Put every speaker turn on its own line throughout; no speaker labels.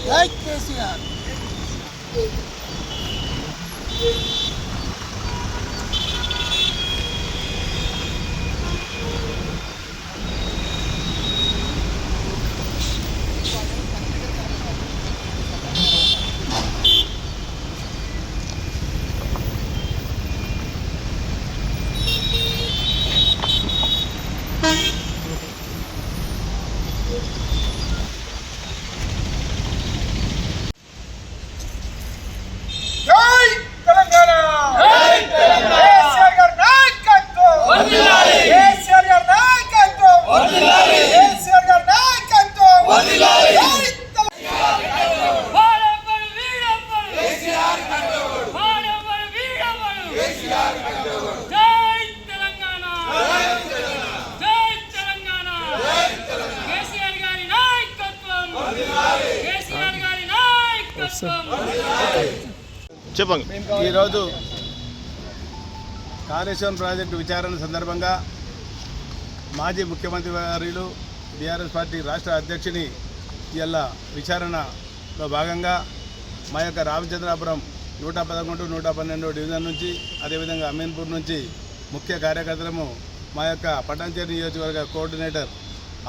జై కేసీఆర్.
ఈరోజు కాళేశ్వరం ప్రాజెక్టు విచారణ సందర్భంగా మాజీ ముఖ్యమంత్రి వర్యులు బీఆర్ఎస్ పార్టీ రాష్ట్ర అధ్యక్షుని ఇలా విచారణలో భాగంగా మా యొక్క రామచంద్రాపురం 111, 112 డివిజన్ నుంచి అదేవిధంగా అమీన్పూర్ నుంచి ముఖ్య కార్యకర్తలము మా యొక్క పటాన్చేరు నియోజకవర్గ కోఆర్డినేటర్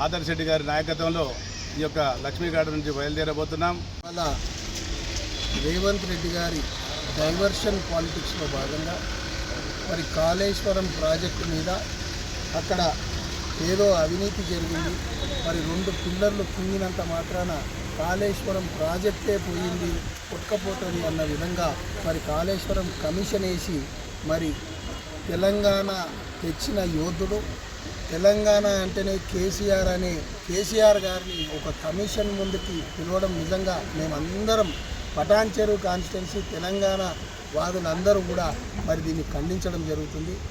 ఆదర్శ్ రెడ్డి గారి నాయకత్వంలో ఈ యొక్క లక్ష్మీఘాట్ నుంచి బయలుదేరబోతున్నాం.
అలా రేవంత్ రెడ్డి గారి డైవర్షన్ పాలిటిక్స్లో భాగంగా మరి కాళేశ్వరం ప్రాజెక్టు మీద అక్కడ ఏదో అవినీతి జరిగింది, మరి 2 పిల్లర్లు కుంగినంత మాత్రాన కాళేశ్వరం ప్రాజెక్టే పోయింది, కొట్టుకపోతుంది అన్న విధంగా మరి కాళేశ్వరం కమిషన్ వేసి మరి తెలంగాణ తెచ్చిన యోధుడు, తెలంగాణ అంటేనే కేసీఆర్ గారిని ఒక కమిషన్ ముందుకి పిలవడం నిజంగా మేమందరం పటాన్చెరు కాన్స్టిట్యున్సీ తెలంగాణ వాదులందరూ కూడా మరి దీన్ని ఖండించడం జరుగుతుంది.